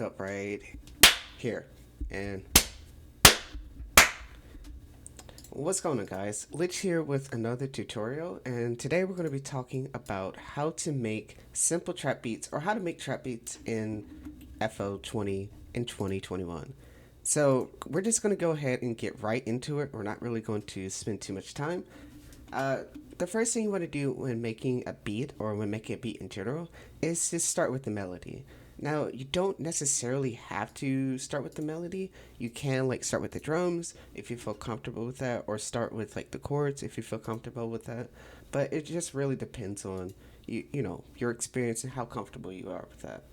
up right here. And what's going on, guys? Lich here with another tutorial, and today we're going to be talking about how to make simple trap beats or how to make trap beats in FO20 in 2021. So we're just going to go ahead and get right into it. We're not really going to spend too much time. Uh, the first thing you want to do when making a beat or when making a beat in general is to start with the melody. Now, you don't necessarily have to start with the melody. You can like start with the drums if you feel comfortable with that, or start with like the chords if you feel comfortable with that. But it just really depends on your experience and how comfortable you are with that.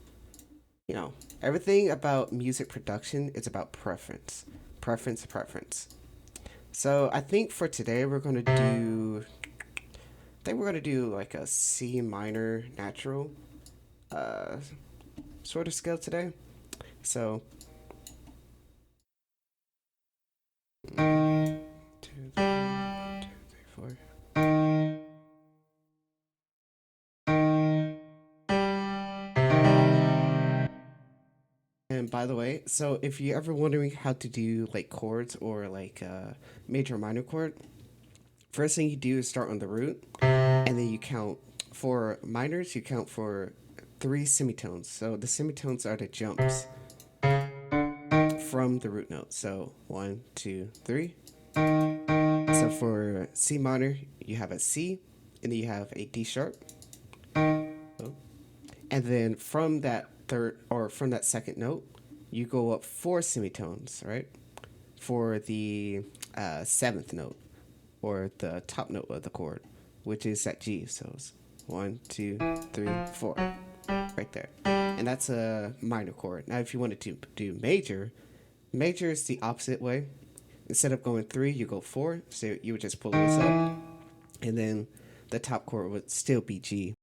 Everything about music production is about preference, preference. So I think for today we're gonna do like a C minor natural uh sort of scale today. So two, three, four. And by the way, so if you're ever wondering how to do like chords or like major or minor chord, first thing you do is start on the root, and then you count for minors. You count for three semitones. So the semitones are the jumps from the root note. So one, two, three. So for C minor, you have a C, and then you have a D sharp. Oh. And then from that third or from that second note, you go up four semitones, right? For the seventh note or the top note of the chord, which is that G. So it's one, two, three, four, right there. And that's a minor chord. Now, if you wanted to do major, major is the opposite way. Instead of going three, you go four. So you would just pull this up, and then the top chord would still be G,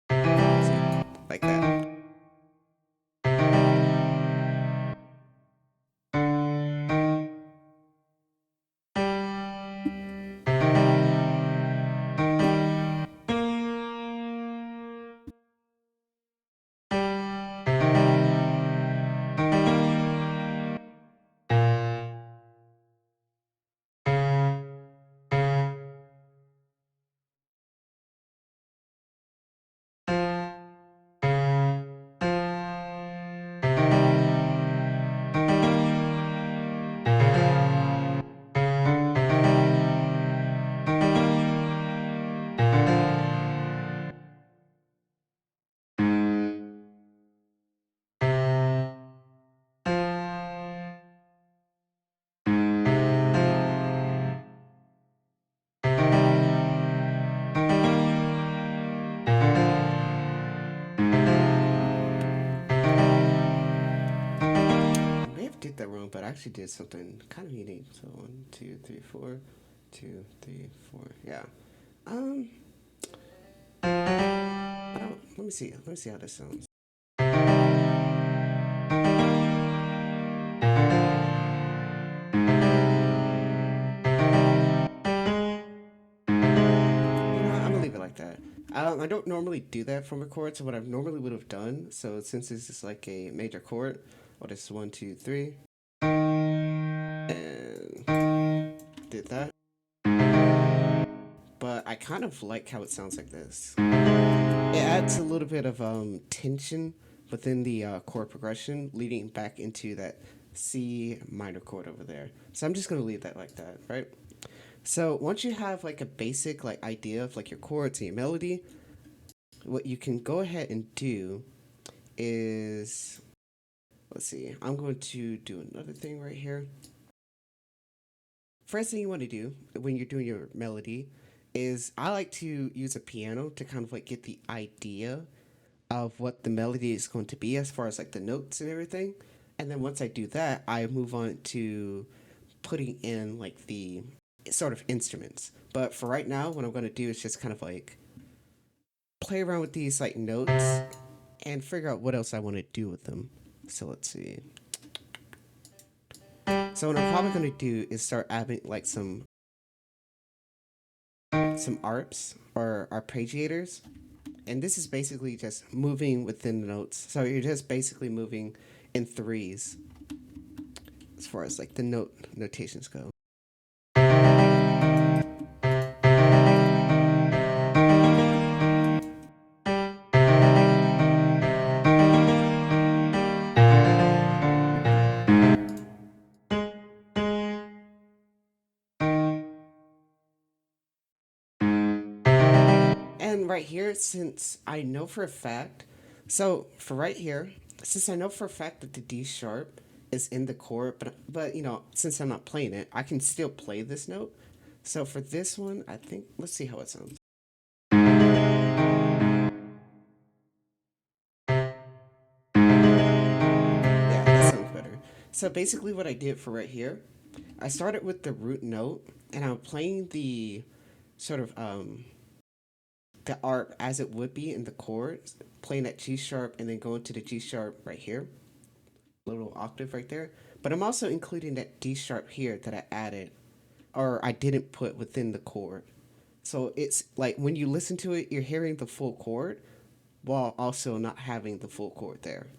like that. I may have did that wrong, but I actually did something kind of unique. So one, two, three, four, two, three, four. Yeah. Um. I don't, let me see. Let me see how this sounds. I'm gonna leave it like that. I don't normally do that from a chord, so what I normally would have done. So since this is like a major chord, well, this is one, two, three, and did that. But I kind of like how it sounds like this. It adds a little bit of tension within the chord progression, leading back into that C minor chord over there. So I'm just gonna leave that like that, right? So once you have like a basic like idea of like your chords and your melody, what you can go ahead and do is, let's see, I'm going to do another thing right here. First thing you want to do when you're doing your melody is I like to use a piano to kind of like get the idea of what the melody is going to be as far as like the notes and everything. And then once I do that, I move on to putting in like the sort of instruments. But for right now, what I'm going to do is just kind of like play around with these like notes and figure out what else I want to do with them. So let's see. So what I'm probably going to do is start adding like some arps or arpeggiators. And this is basically just moving within the notes. So you're just basically moving in threes as far as like the notations go. And right here, since I know for a fact, so for right here, since I know for a fact that the D sharp is in the chord, but you know, since I'm not playing it, I can still play this note. So for this one, I think let's see how it sounds. Yeah, that sounds better. So basically, what I did for right here, I started with the root note, and I'm playing the sort of the arp as it would be in the chord, playing that G sharp and then going to the G sharp right here, little octave right there. But I'm also including that D sharp here that I added or I didn't put within the chord. So it's like when you listen to it, you're hearing the full chord while also not having the full chord there.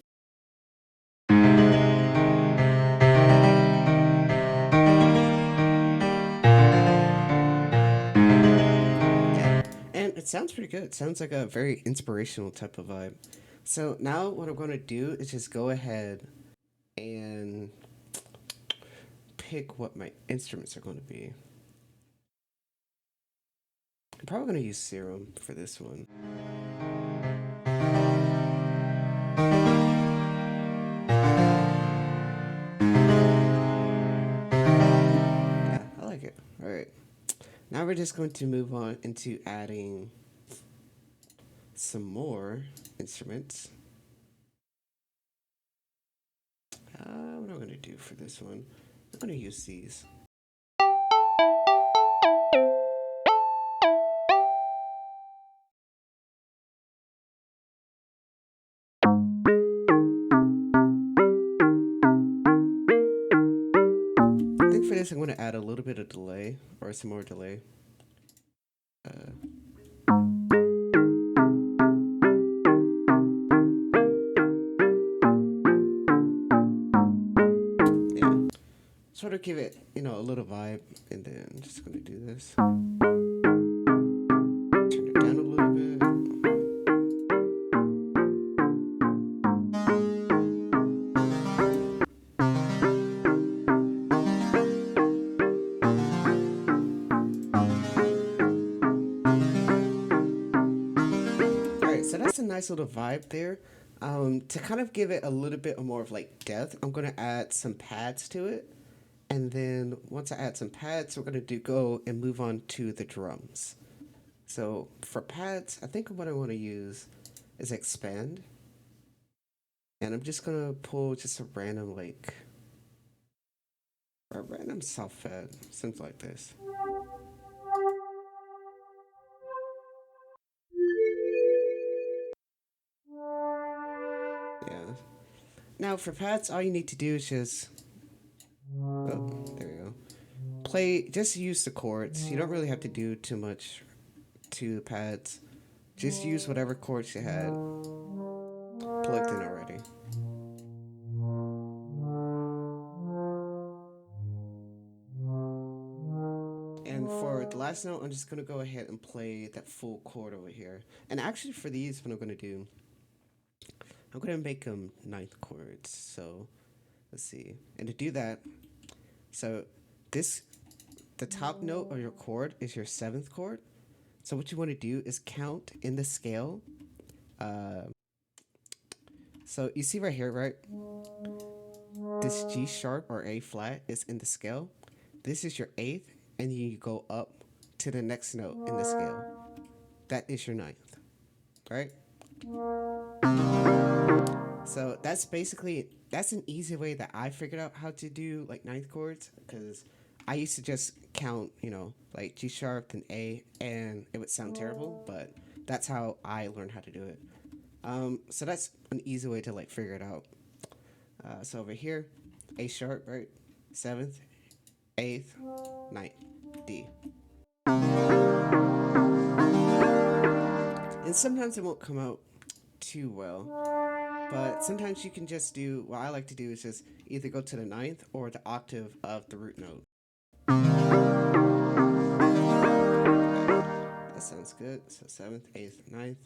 Yeah. And it sounds pretty good. It sounds like a very inspirational type of vibe. So now what I'm going to do is just go ahead and pick what my instruments are going to be. I'm probably going to use Serum for this one. Yeah, I like it. All right. Now we're just going to move on into adding some more instruments. What am I going to do for this one? I'm going to use these. I think for this, I'm going to add a little bit of delay or some more delay. Yeah, sort of give it, you know, a little vibe, and then I'm just going to do this. Turn it down a little bit. All right, so that's a nice little vibe there. To kind of give it a little bit more of like depth, I'm going to add some pads to it. And then once I add some pads, we're going to go and move on to the drums. So for pads, I think what I want to use is expand. And I'm just going to pull just a random a random soft fed, something like this. Yeah. Now for pads, all you need to do is just, oh, there we go. Just use the chords. You don't really have to do too much to the pads. Just use whatever chords you had plugged in already. And for the last note, I'm just going to go ahead and play that full chord over here. And actually for these, what I'm going to do, I'm going to make them ninth chords. So let's see. And to do that, so the top note of your chord is your seventh chord. So what you want to do is count in the scale. So you see right here, right? This G sharp or A flat is in the scale. This is your eighth, and you go up to the next note in the scale. That is your ninth, right? So that's an easy way that I figured out how to do like ninth chords, because I used to just count, you know, like G sharp and A, and it would sound terrible, but that's how I learned how to do it. So that's an easy way to like figure it out. So over here, A sharp, right? Seventh, eighth, ninth, D. And sometimes it won't come out too well, but sometimes you can just do what I like to do is just either go to the ninth or the octave of the root note. That sounds good. So seventh, eighth, ninth.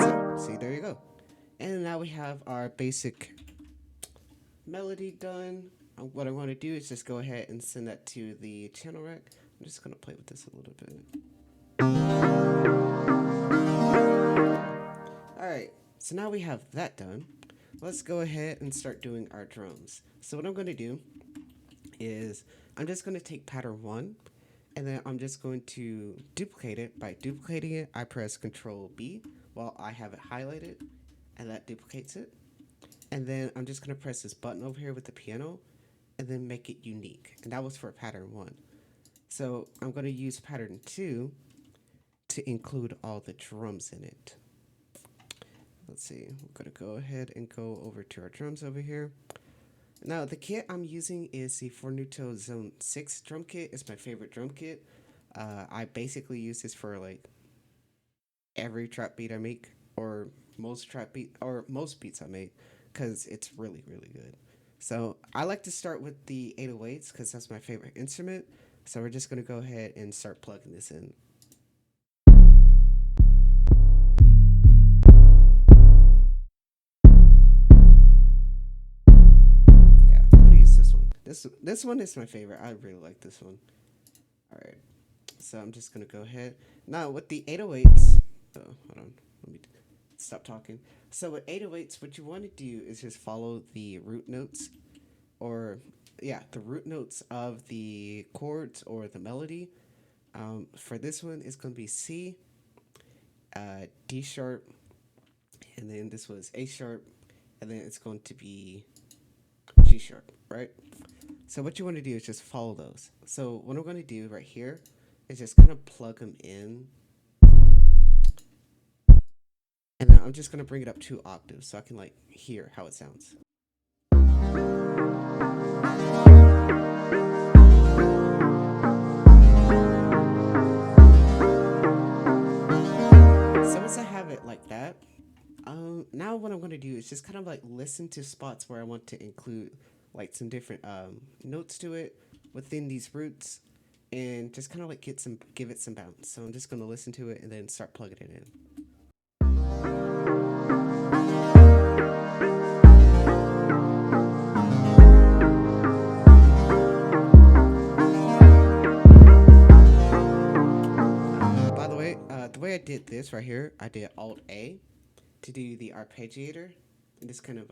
So, see, there you go. And now we have our basic melody done. What I want to do is just go ahead and send that to the channel rack. I'm just going to play with this a little bit. Alright, so now we have that done. Let's go ahead and start doing our drums. So what I'm going to do is I'm just going to take pattern 1 and then I'm just going to duplicate it. By duplicating it, I press Control B while I have it highlighted, and that duplicates it. And then I'm just going to press this button over here with the piano and then make it unique. And that was for pattern 1. So I'm going to use pattern 2 to include all the drums in it. Let's see, we're going to go ahead and go over to our drums over here. Now, the kit I'm using is the Fornuto Zone 6 drum kit. It's my favorite drum kit. I basically use this for like every trap beat I make, or most beats I make, because it's really, really good. So I like to start with the 808s because that's my favorite instrument. So we're just going to go ahead and start plugging this in. This one is my favorite. I really like this one. Alright, so I'm just gonna go ahead. Now with the 808s, hold on, let me stop talking. So with 808s, what you want to do is just follow the root notes, or the root notes of the chords or the melody. For this one, it's gonna be C, D sharp, and then this was A sharp, and then it's going to be G sharp, right? So what you want to do is just follow those. So what I'm going to do right here is just kind of plug them in. And then I'm just going to bring it up 2 octaves so I can like hear how it sounds. So once I have it like that, now what I'm going to do is just kind of like listen to spots where I want to include like some different notes to it within these roots, and just kind of like give it some bounce. So I'm just going to listen to it and then start plugging it in. By the way I did this right here, I did Alt A to do the arpeggiator, and this kind of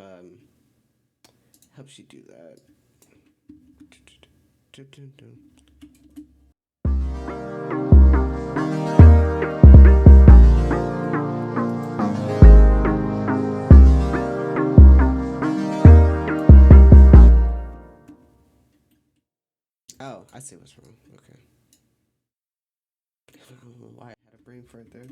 helps you do that. Oh, I see what's wrong. Okay. I don't know why I had a brain fart there.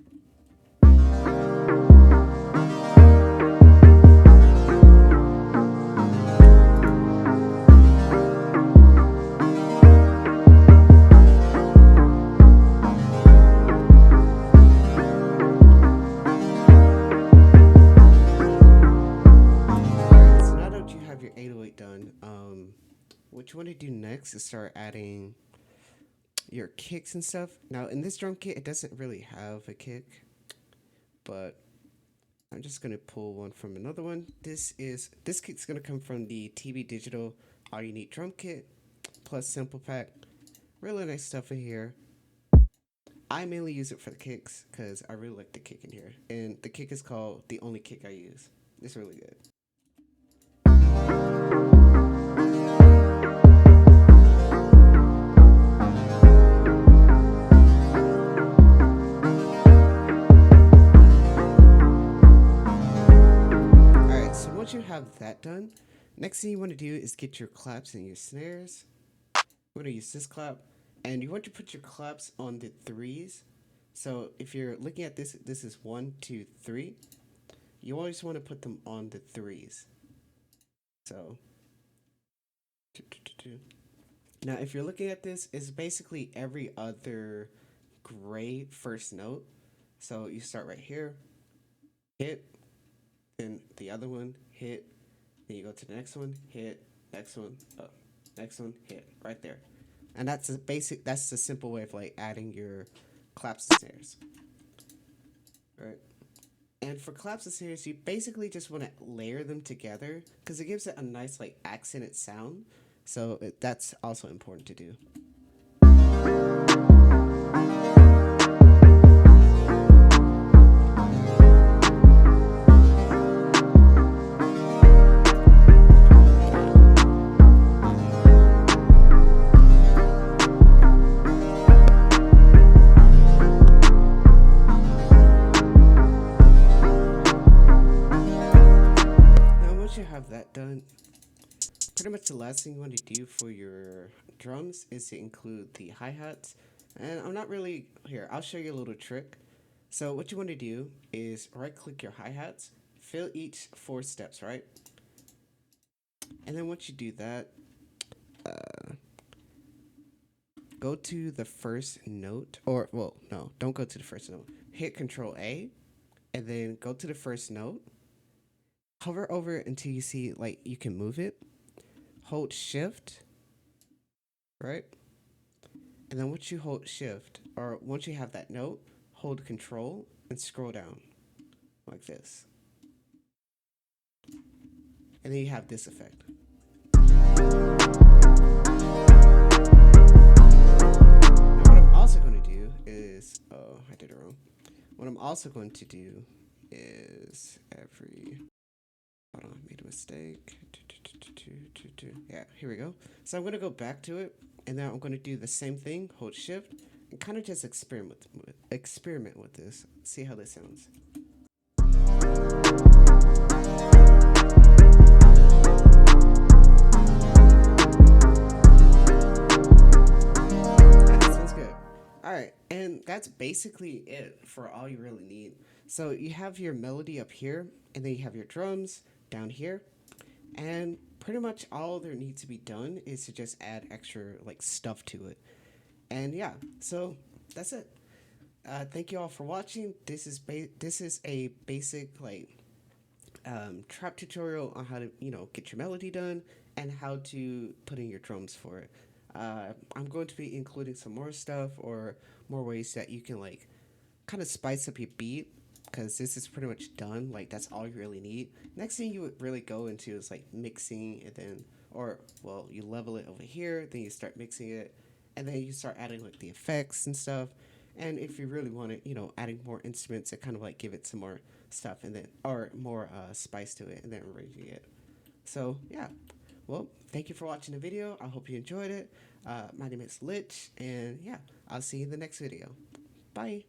What you want to do next is start adding your kicks and stuff. Now in this drum kit, it doesn't really have a kick, but I'm just gonna pull one from another one. This kit's gonna come from the TV Digital All You Need Drum Kit plus Simple Pack. Really nice stuff in here. I mainly use it for the kicks because I really like the kick in here, and the kick is called The Only Kick I Use. It's really good. Once you have that done, next thing you want to do is get your claps and your snares. We're going to use this clap, and you want to put your claps on the 3s. So if you're looking at this, this is 1, 2, 3. You always want to put them on the threes. So now if you're looking at this, it's basically every other gray first note. So you start right here, hit, then the other one, hit, then you go to the next one, hit, next one, next one, hit, right there. And that's a basic, that's the simple way of like adding your claps and snares, right? And for claps and snares, you basically just want to layer them together because it gives it a nice like accented sound. So that's also important to do. Now once you have that done, pretty much the last thing you want to do for your drums is to include the hi-hats. And I'm not really here, I'll show you a little trick. So what you want to do is right click your hi-hats, fill each 4 steps, right? And then once you do that, go to the first note, or well, no, don't go to the first note. Hit Control A, and then go to the first note. Hover over it until you see like you can move it. Hold Shift, right? And then once you hold Shift, or once you have that note, hold Control and scroll down like this. And then you have this effect. Now what I'm also going to do is, oh, I did it wrong. What I'm also going to do is hold on, I made a mistake. Yeah, here we go. So I'm going to go back to it, and now I'm going to do the same thing, hold Shift, and kind of just experiment with this. See how this sounds. That sounds good. All right, and that's basically it for all you really need. So you have your melody up here, and then you have your drums down here, and pretty much all there needs to be done is to just add extra like stuff to it. And yeah, so that's it. Thank you all for watching. This is a basic like trap tutorial on how to get your melody done and how to put in your drums for it. I'm going to be including some more stuff or more ways that you can like kind of spice up your beat because this is pretty much done. Like that's all you really need. Next thing you would really go into is like mixing, and then or well you level it over here, then you start mixing it, and then you start adding like the effects and stuff. And if you really want it, adding more instruments that kind of like give it some more stuff, and then or more spice to it, and then arranging it. So yeah, well, thank you for watching the video. I hope you enjoyed it. My name is Lich, and yeah, I'll see you in the next video. Bye.